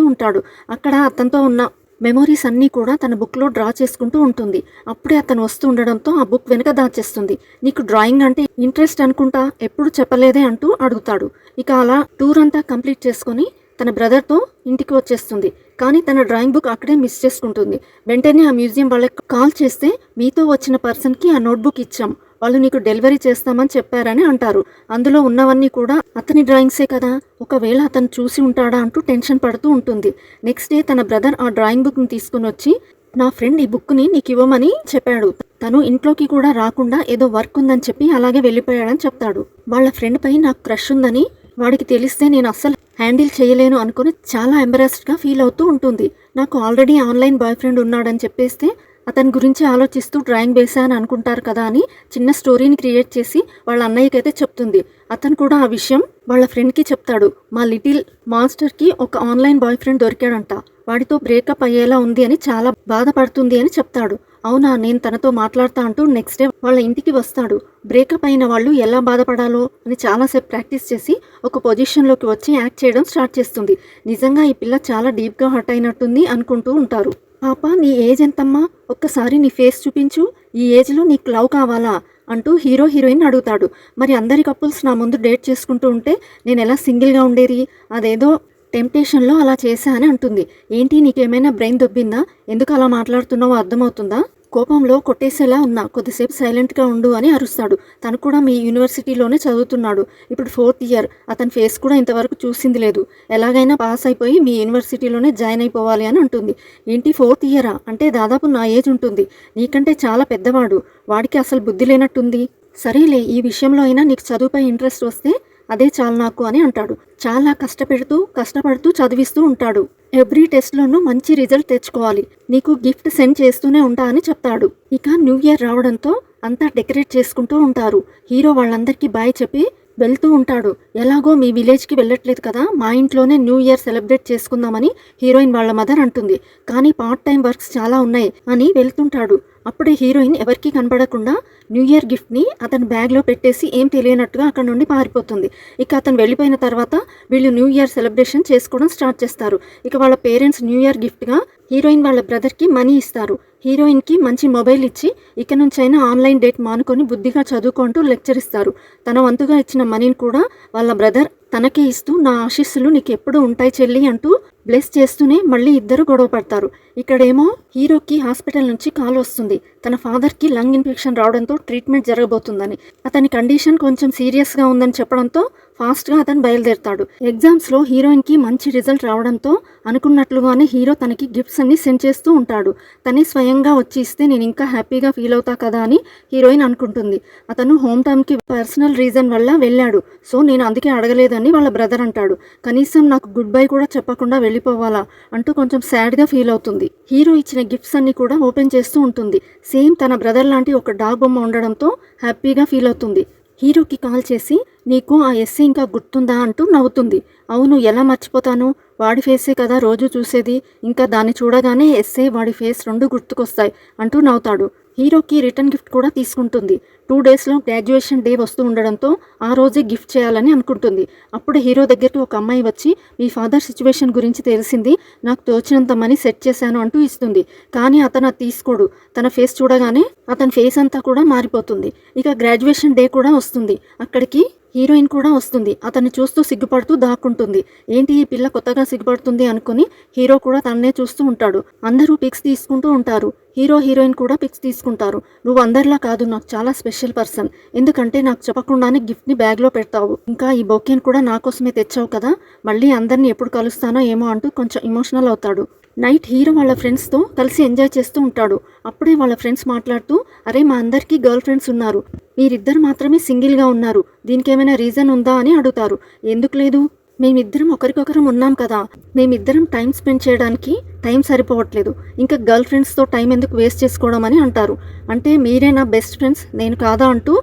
ఉంటాడు. అక్కడ అతనితో ఉన్న మెమొరీస్ అన్నీ కూడా తన బుక్లో డ్రా చేసుకుంటూ ఉంటుంది. అప్పుడే అతను వస్తూ ఉండడంతో ఆ బుక్ వెనక దాచేస్తుంది. నీకు డ్రాయింగ్ అంటే ఇంట్రెస్ట్ అనుకుంటా, ఎప్పుడు చెప్పలేదే అంటూ అడుగుతాడు. ఇక అలా టూర్ అంతా కంప్లీట్ చేసుకొని తన బ్రదర్తో ఇంటికి వచ్చేస్తుంది. కానీ తన డ్రాయింగ్ బుక్ అక్కడే మిస్ చేసుకుంటుంది. వెంటనే ఆ మ్యూజియం వాళ్ళకి కాల్ చేస్తే, మీతో వచ్చిన పర్సన్కి ఆ నోట్బుక్ ఇచ్చాం, వాళ్ళు నీకు డెలివరీ చేస్తామని చెప్పారని అంటారు. అందులో ఉన్నవన్నీ కూడా అతని డ్రాయింగ్సే కదా, ఒకవేళ అతను చూసి ఉంటాడా అంటూ టెన్షన్ పడుతూ ఉంటుంది. నెక్స్ట్ డే తన బ్రదర్ ఆ డ్రాయింగ్ బుక్ని తీసుకుని వచ్చి, నా ఫ్రెండ్ ఈ బుక్ని నీకు ఇవ్వమని చెప్పాడు, తను ఇంట్లోకి కూడా రాకుండా ఏదో వర్క్ ఉందని చెప్పి అలాగే వెళ్ళిపోయాడని చెప్తాడు. వాళ్ళ ఫ్రెండ్ పై నాకు క్రష్ ఉందని వాడికి తెలిస్తే నేను అస్సలు హ్యాండిల్ చేయలేను అనుకుని చాలా ఎంబరాస్డ్గా ఫీల్ అవుతూ ఉంటుంది. నాకు ఆల్రెడీ ఆన్లైన్ బాయ్ ఫ్రెండ్ ఉన్నాడని చెప్పేస్తే అతని గురించి ఆలోచిస్తూ డ్రాయింగ్ వేశాను అనుకుంటారు కదా అని చిన్న స్టోరీని క్రియేట్ చేసి వాళ్ళ అన్నయ్యకైతే చెప్తుంది. అతను కూడా ఆ విషయం వాళ్ళ ఫ్రెండ్కి చెప్తాడు. మా లిటిల్ మాన్స్టర్కి ఒక ఆన్లైన్ బాయ్ ఫ్రెండ్ దొరికాడంట, వాడితో బ్రేకప్ అయ్యేలా ఉంది అని చాలా బాధపడుతుంది అని చెప్తాడు. అవునా, నేను తనతో మాట్లాడతా అంటూ నెక్స్ట్ డే వాళ్ళ ఇంటికి వస్తాడు. బ్రేకప్ అయిన వాళ్ళు ఎలా బాధపడాలో అని చాలాసేపు ప్రాక్టీస్ చేసి ఒక పొజిషన్లోకి వచ్చి యాక్ట్ చేయడం స్టార్ట్ చేస్తుంది. నిజంగా ఈ పిల్ల చాలా డీప్గా హర్ట్ అయినట్టుంది అనుకుంటూ ఉంటారు. పాప, నీ ఏజ్ ఎంతమ్మా, ఒక్కసారి నీ ఫేస్ చూపించు, ఈ ఏజ్లో నీకు లవ్ కావాలా అంటూ హీరో హీరోయిన్ అడుగుతాడు. మరి అందరి కపుల్స్ నా ముందు డేట్ చేసుకుంటూ ఉంటే నేను ఎలా సింగిల్గా ఉండేది, అదేదో టెంప్టేషన్లో అలా చేశా అని అంటుంది. ఏంటి, నీకేమైనా బ్రెయిన్ దొబ్బిందా, ఎందుకు అలా మాట్లాడుతున్నావో అర్థమవుతుందా, కోపంలో కొట్టేసేలా ఉన్నా, కొద్దిసేపు సైలెంట్గా ఉండు అని అరుస్తాడు. తను కూడా మీ యూనివర్సిటీలోనే చదువుతున్నాడు, ఇప్పుడు 4th ఇయర్, అతని ఫేస్ కూడా ఇంతవరకు చూసింది లేదు, ఎలాగైనా పాస్ అయిపోయి మీ యూనివర్సిటీలోనే జాయిన్ అయిపోవాలి అని అంటుంది. ఏంటి 4th ఇయరా, అంటే దాదాపు నా ఏజ్ ఉంటుంది, నీకంటే చాలా పెద్దవాడు, వాడికి అసలు బుద్ధి లేనట్టుంది. సరేలే, ఈ విషయంలో అయినా నీకు చదువుపై ఇంట్రెస్ట్ వస్తే అదే చాలు నాకు అని అంటాడు. చాలా కష్టపడుతూ చదివిస్తూ ఉంటాడు. ఎవ్రీ టెస్ట్లోనూ మంచి రిజల్ట్ తెచ్చుకోవాలి, నీకు గిఫ్ట్ సెండ్ చేస్తూనే ఉంటా అని చెప్తాడు. ఇక న్యూ ఇయర్ రావడంతో అంతా డెకరేట్ చేసుకుంటూ ఉంటారు. హీరో వాళ్ళందరికీ బాయ్ చెప్పి వెళ్తూ ఉంటాడు. ఎలాగో మీ విలేజ్కి వెళ్ళట్లేదు కదా, మా ఇంట్లోనే న్యూ ఇయర్ సెలబ్రేట్ చేసుకుందామని హీరోయిన్ వాళ్ళ మదర్ అంటుంది. కానీ పార్ట్ టైం వర్క్స్ చాలా ఉన్నాయి అని వెళ్తుంటాడు. అప్పుడే హీరోయిన్ ఎవరికీ కనబడకుండా న్యూ ఇయర్ గిఫ్ట్ని అతని బ్యాగ్లో పెట్టేసి ఏం తెలియనట్టుగా అక్కడ నుండి పారిపోతుంది. ఇక అతను వెళ్ళిపోయిన తర్వాత వీళ్ళు న్యూ ఇయర్ సెలబ్రేషన్ చేసుకోవడం స్టార్ట్ చేస్తారు. ఇక వాళ్ళ పేరెంట్స్ న్యూ ఇయర్ గిఫ్ట్గా హీరోయిన్ వాళ్ళ బ్రదర్కి మనీ ఇస్తారు. హీరోయిన్కి మంచి మొబైల్ ఇచ్చి ఇక నుంచైనా ఆన్లైన్ డేట్ మానుకొని బుద్ధిగా చదువుకుంటూ లెక్చర్ ఇస్తారు. తన వంతుగా ఇచ్చిన మనీని కూడా వాళ్ళ బ్రదర్ తనకే ఇస్తూ, నా ఆశీస్సులు నీకు ఎప్పుడు ఉంటాయి చెల్లి అంటూ బ్లెస్ చేస్తూనే మళ్ళీ ఇద్దరు గొడవ పడతారు. ఇక్కడేమో హీరోకి హాస్పిటల్ నుంచి కాల్ వస్తుంది. తన ఫాదర్కి లంగ్ ఇన్ఫెక్షన్ రావడంతో ట్రీట్మెంట్ జరగబోతుందని, అతని కండిషన్ కొంచెం సీరియస్గా ఉందని చెప్పడంతో ఫాస్ట్గా అతను బయలుదేరుతాడు. ఎగ్జామ్స్లో హీరోయిన్కి మంచి రిజల్ట్ రావడంతో అనుకున్నట్లుగానే హీరో తనకి గిఫ్ట్స్ అన్ని సెండ్ చేస్తూ ఉంటాడు. తనే స్వయంగా వచ్చి ఇస్తే నేను ఇంకా హ్యాపీగా ఫీల్ అవుతా కదా అని హీరోయిన్ అనుకుంటుంది. అతను హోమ్ టౌన్కి పర్సనల్ రీజన్ వల్ల వెళ్ళాడు, సో నేను అందుకే అడగలేదని వాళ్ళ బ్రదర్ అంటాడు. కనీసం నాకు గుడ్ బై కూడా చెప్పకుండా వెళ్ళిపోవాలా అంటూ కొంచెం సాడ్గా ఫీల్ అవుతుంది. హీరో ఇచ్చిన గిఫ్ట్స్ అన్ని కూడా ఓపెన్ చేస్తూ ఉంటుంది. సేమ్ తన బ్రదర్ లాంటి ఒక డాగ్ బొమ్మ ఉండడంతో హ్యాపీగా ఫీల్ అవుతుంది. హీరోకి కాల్ చేసి నీకు ఆ ఎస్సే ఇంకా గుర్తుందా అంటూ నవ్వుతుంది. అవును, ఎలా మర్చిపోతాను, వాడి ఫేసే కదా రోజు చూసేది, ఇంకా దాన్ని చూడగానే ఎస్సే వాడి ఫేస్ రెండు గుర్తుకొస్తాయి అంటూ నవ్వుతాడు. హీరోకి రిటర్న్ గిఫ్ట్ కూడా తీసుకుంటుంది. 2 డేస్లో గ్రాడ్యుయేషన్ డే వస్తూ ఉండడంతో ఆ రోజే గిఫ్ట్ చేయాలని అనుకుంటుంది. అప్పుడు హీరో దగ్గరికి ఒక అమ్మాయి వచ్చి మీ ఫాదర్ సిచ్యువేషన్ గురించి తెలిసింది, నాకు తోచినంత మనీ సెట్ చేశాను అంటూ ఇస్తుంది. కానీ అతను అది తీసుకోడు. తన ఫేస్ చూడగానే అతని ఫేస్ అంతా కూడా మారిపోతుంది. ఇక గ్రాడ్యుయేషన్ డే కూడా వస్తుంది. అక్కడికి హీరోయిన్ కూడా వస్తుంది. అతన్ని చూస్తూ సిగ్గుపడుతూ దాక్కుంటుంది. ఏంటి ఈ పిల్ల కొత్తగా సిగ్గుపడుతుంది అనుకుని హీరో కూడా తన్నే చూస్తూ ఉంటాడు. అందరూ పిక్స్ తీసుకుంటూ ఉంటారు. హీరోయిన్ కూడా పిక్స్ తీసుకుంటారు. నువ్వు అందరిలా కాదు, నాకు చాలా స్పెషల్ పర్సన్, ఎందుకంటే నాకు చెప్పకుండానే గిఫ్ట్ని బ్యాగ్లో పెడతావు, ఇంకా ఈ బొకేని కూడా నా కోసమే తెచ్చావు కదా, మళ్ళీ అందరినీ ఎప్పుడు కలుస్తానో ఏమో అంటూ కొంచెం ఎమోషనల్ అవుతాడు. నైట్ హీరో వాళ్ళ ఫ్రెండ్స్తో కలిసి ఎంజాయ్ చేస్తూ ఉంటాడు. అప్పుడే వాళ్ళ ఫ్రెండ్స్ మాట్లాడుతూ, అరే మా అందరికీ గర్ల్ ఫ్రెండ్స్ ఉన్నారు, మీరిద్దరు మాత్రమే సింగిల్గా ఉన్నారు, దీనికి ఏమైనా రీజన్ ఉందా అని అడుగుతారు. ఎందుకు లేదు, మేమిద్దరం ఒకరికొకరం ఉన్నాం కదా, మేమిద్దరం టైం స్పెండ్ చేయడానికి టైం సరిపోవట్లేదు, ఇంకా గర్ల్ ఫ్రెండ్స్తో టైం ఎందుకు వేస్ట్ చేసుకోవడం అని అంటారు. అంటే మీరే నా బెస్ట్ ఫ్రెండ్స్, నేను కాదా అంటూ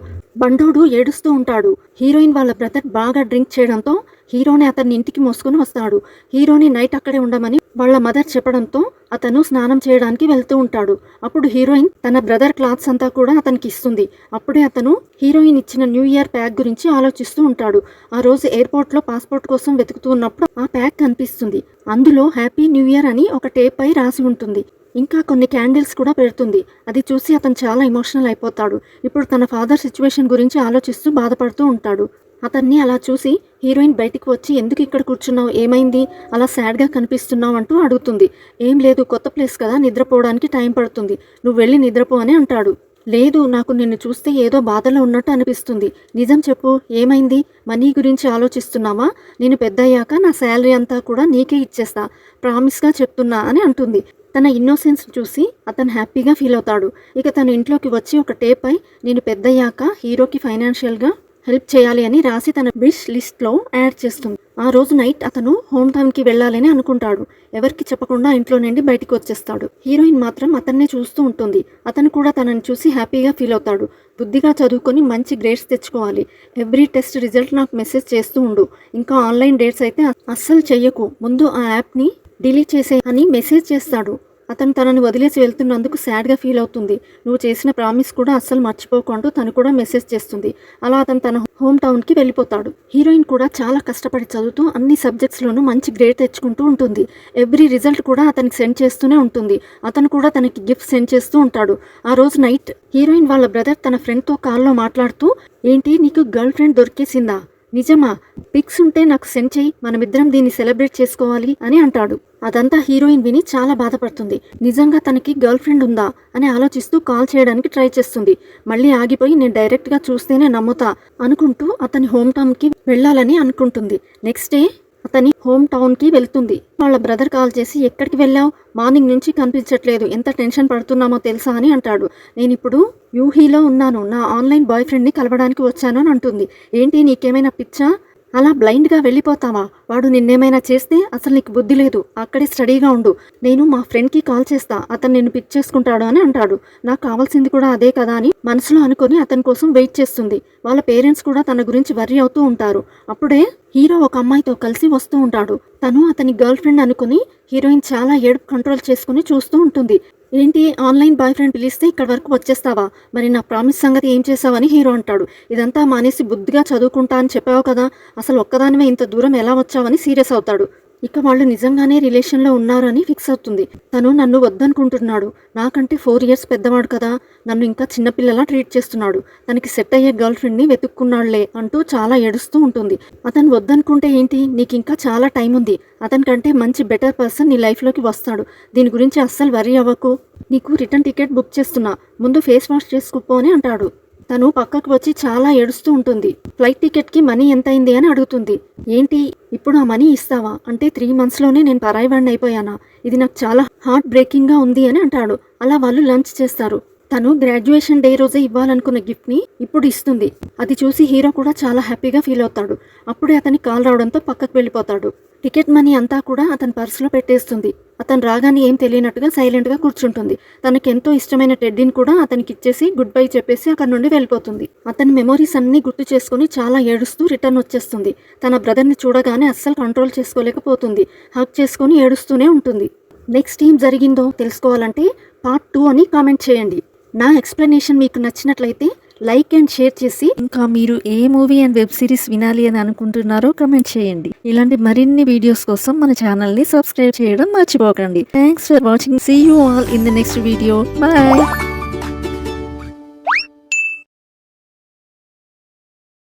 బండోడు ఏడుస్తూ ఉంటాడు. హీరోయిన్ వాళ్ళ బ్రదర్ బాగా డ్రింక్ చేయడంతో హీరోని అతన్ని ఇంటికి మోసుకొని వస్తాడు. హీరోని నైట్ అక్కడే ఉండమని వాళ్ళ మదర్ చెప్పడంతో అతను స్నానం చేయడానికి వెళ్తూ ఉంటాడు. అప్పుడు హీరోయిన్ తన బ్రదర్ క్లాత్స్ అంతా కూడా అతనికి ఇస్తుంది. అప్పుడే అతను హీరోయిన్ ఇచ్చిన న్యూ ఇయర్ ప్యాక్ గురించి ఆలోచిస్తూ ఉంటాడు. ఆ రోజు ఎయిర్పోర్ట్లో పాస్పోర్ట్ కోసం వెతుకుతూ ఉన్నప్పుడు ఆ ప్యాక్ కనిపిస్తుంది. అందులో హ్యాపీ న్యూ ఇయర్ అని ఒక టేప్ పై రాసి ఉంటుంది. ఇంకా కొన్ని క్యాండిల్స్ కూడా పెడుతుంది. అది చూసి అతను చాలా ఎమోషనల్ అయిపోతాడు. ఇప్పుడు తన ఫాదర్ సిచ్యువేషన్ గురించి ఆలోచిస్తూ బాధపడుతూ ఉంటాడు. అతన్ని అలా చూసి హీరోయిన్ బయటికి వచ్చి ఎందుకు ఇక్కడ కూర్చున్నావు, ఏమైంది, అలా సాడ్గా కనిపిస్తున్నావు అంటూ అడుగుతుంది. ఏం లేదు, కొత్త ప్లేస్ కదా, నిద్రపోవడానికి టైం పడుతుంది, నువ్వు వెళ్ళి నిద్రపో అని అంటాడు. లేదు, నాకు నిన్ను చూస్తే ఏదో బాధలో ఉన్నట్టు అనిపిస్తుంది, నిజం చెప్పు, ఏమైంది, మనీ గురించి ఆలోచిస్తున్నావా, నేను పెద్దయ్యాక నా శాలరీ అంతా కూడా నీకే ఇచ్చేస్తా, ప్రామిస్గా చెప్తున్నా అని అంటుంది. తన ఇన్నోసెన్స్ చూసి అతను హ్యాపీగా ఫీల్ అవుతాడు. ఇక తన ఇంట్లోకి వచ్చి ఒక టేప్ పై నేను పెద్దయ్యాక హీరోకి ఫైనాన్షియల్గా హెల్ప్ చేయాలి అని రాసి తన విష్ లిస్ట్లో యాడ్ చేస్తుంది. ఆ రోజు నైట్ అతను హోమ్ టౌన్కి వెళ్ళాలని అనుకుంటాడు. ఎవరికి చెప్పకుండా ఇంట్లో నుండి బయటికి వచ్చేస్తాడు. హీరోయిన్ మాత్రం అతన్నే చూస్తూ ఉంటుంది. అతను కూడా తనని చూసి హ్యాపీగా ఫీల్ అవుతాడు. బుద్ధిగా చదువుకొని మంచి గ్రేడ్స్ తెచ్చుకోవాలి, ఎవ్రీ టెస్ట్ రిజల్ట్ నాకు మెసేజ్ చేస్తూ ఉండు, ఇంకా ఆన్లైన్ డేట్స్ అయితే అస్సలు చెయ్యకు, ముందు ఆ యాప్ని డిలీట్ చేసే అని మెసేజ్ చేస్తాడు. అతను తనని వదిలేసి వెళ్తున్నందుకు సాడ్గా ఫీల్ అవుతుంది. నువ్వు చేసిన ప్రామిస్ కూడా అస్సలు మర్చిపోకుండా తను కూడా మెసేజ్ చేస్తుంది. అలా అతను తన హోమ్ టౌన్కి వెళ్ళిపోతాడు. హీరోయిన్ కూడా చాలా కష్టపడి చదువుతూ అన్ని సబ్జెక్ట్స్లోనూ మంచి గ్రేడ్ తెచ్చుకుంటూ ఉంటుంది. ఎవ్రీ రిజల్ట్ కూడా అతనికి సెండ్ చేస్తూనే ఉంటుంది. అతను కూడా తనకి గిఫ్ట్ సెండ్ చేస్తూ ఉంటాడు. ఆ రోజు నైట్ హీరోయిన్ వాళ్ళ బ్రదర్ తన ఫ్రెండ్తో కాల్లో మాట్లాడుతూ, ఏంటి నీకు గర్ల్ ఫ్రెండ్ దొరికేసిందా, నిజమా, పిక్స్ ఉంటే నాకు సెండ్ చేయి, మనమిద్దరం దీన్ని సెలబ్రేట్ చేసుకోవాలి అని అంటాడు. అదంతా హీరోయిన్ విని చాలా బాధపడుతుంది. నిజంగా తనకి గర్ల్ ఫ్రెండ్ ఉందా అని ఆలోచిస్తూ కాల్ చేయడానికి ట్రై చేస్తుంది. మళ్ళీ ఆగిపోయి నేను డైరెక్ట్గా చూస్తేనే నమ్ముతా అనుకుంటూ అతని హోమ్ టౌన్కి వెళ్ళాలని అనుకుంటుంది. నెక్స్ట్ డే అతని హోమ్ టౌన్కి వెళ్తుంది. వాళ్ళ బ్రదర్ కాల్ చేసి ఎక్కడికి వెళ్ళావు, మార్నింగ్ నుంచి కనిపించట్లేదు, ఎంత టెన్షన్ పడుతున్నామో తెలుసా అని అంటాడు. నేను ఇప్పుడు యూహీలో ఉన్నాను, నా ఆన్లైన్ బాయ్ ఫ్రెండ్ని కలవడానికి వచ్చాను అని అంటుంది. ఏంటి నీకేమైనా పిచ్చా, అలా బ్లైండ్గా వెళ్ళిపోతావా, వాడు నిన్నేమైనా చేస్తే అసలు నీకు బుద్ధి లేదు, అక్కడే స్టడీగా ఉండు, నేను మా ఫ్రెండ్కి కాల్ చేస్తా, అతను నిన్ను పిక్ చేసుకుంటాడు అని అంటాడు. నాకు కావాల్సింది కూడా అదే కదా అని మనసులో అనుకొని అతని కోసం వెయిట్ చేస్తుంది. వాళ్ళ పేరెంట్స్ కూడా తన గురించి వర్రీ అవుతూ ఉంటారు. అప్పుడే హీరో ఒక అమ్మాయితో కలిసి వస్తూ ఉంటాడు. తను అతని గర్ల్ ఫ్రెండ్ అనుకుని హీరోయిన్ చాలా ఏడుపు కంట్రోల్ చేసుకుని చూస్తూ ఉంటుంది. ఏంటి ఆన్లైన్ బాయ్ ఫ్రెండ్ పిలిస్తే ఇక్కడ వరకు వచ్చేస్తావా, మరి నా ప్రామిస్ సంగతి ఏం చేసావని హీరో అంటాడు. ఇదంతా మానేసి బుద్ధిగా చదువుకుంటా అని చెప్పావు కదా, అసలు ఒక్కదానివే ఇంత దూరం ఎలా వచ్చావని సీరియస్ అవుతాడు. ఇక వాళ్ళు నిజంగానే రిలేషన్లో ఉన్నారు అని ఫిక్స్ అవుతుంది. తను నన్ను వద్దనుకుంటున్నాడు, నాకంటే 4 ఇయర్స్ పెద్దవాడు కదా, నన్ను ఇంకా చిన్నపిల్లలా ట్రీట్ చేస్తున్నాడు, తనకి సెట్ అయ్యే గర్ల్ ఫ్రెండ్ని వెతుక్కున్నాడులే అంటూ చాలా ఏడుస్తూ ఉంటుంది. అతను వద్దనుకుంటే ఏంటి, నీకు ఇంకా చాలా టైం ఉంది, అతనికంటే మంచి బెటర్ పర్సన్ నీ లైఫ్లోకి వస్తాడు, దీని గురించి అస్సలు వరీ అవ్వకు, నీకు రిటర్న్ టికెట్ బుక్ చేస్తున్నా, ముందు ఫేస్ వాష్ చేసుకుపో అని అంటాడు. తను పక్కకు వచ్చి చాలా ఏడుస్తూ ఉంటుంది. ఫ్లైట్ టికెట్కి మనీ ఎంత అయింది అని అడుగుతుంది. ఏంటి ఇప్పుడు ఆ మనీ ఇస్తావా, అంటే 3 monthsలోనే నేను పరాయివాడిని అయిపోయానా, ఇది నాకు చాలా హార్ట్ బ్రేకింగ్గా ఉంది అని అంటాడు. అలా వాళ్ళు లంచ్ చేస్తారు. తను గ్రాడ్యుయేషన్ డే రోజే ఇవ్వాలనుకున్న గిఫ్ట్ని ఇప్పుడు ఇస్తుంది. అది చూసి హీరో కూడా చాలా హ్యాపీగా ఫీల్ అవుతాడు. అప్పుడే అతని కాల్ రావడంతో పక్కకు వెళ్ళిపోతాడు. టికెట్ మనీ అంతా కూడా అతని పర్సులో పెట్టేస్తుంది. అతను రాగానే ఏం తెలియనట్టుగా సైలెంట్గా కూర్చుంటుంది. తనకి ఎంతో ఇష్టమైన టెడ్డీని కూడా అతనికి ఇచ్చేసి గుడ్ బై చెప్పేసి అక్కడి నుండి వెళ్ళిపోతుంది. అతని మెమోరీస్ అన్నీ గుర్తు చేసుకుని చాలా ఏడుస్తూ రిటర్న్ వచ్చేస్తుంది. తన బ్రదర్ని చూడగానే అస్సలు కంట్రోల్ చేసుకోలేకపోతుంది. హగ్ చేసుకుని ఏడుస్తూనే ఉంటుంది. నెక్స్ట్ ఏం జరిగిందో తెలుసుకోవాలంటే పార్ట్ 2 అని కామెంట్ చేయండి. నా ఎక్స్ప్లెనేషన్ మీకు నచ్చినట్లయితే లైక్ అండ్ షేర్ చేసి, ఇంకా మీరు ఏ మూవీ అండ్ వెబ్ సిరీస్ వినాలి అని అనుకుంటున్నారో కమెంట్ చేయండి. ఇలాంటి మరిన్ని వీడియోస్ కోసం మన ఛానల్ని సబ్స్క్రైబ్ చేయడం మర్చిపోకండి. Thanks for watching. See you all in the next video. Bye.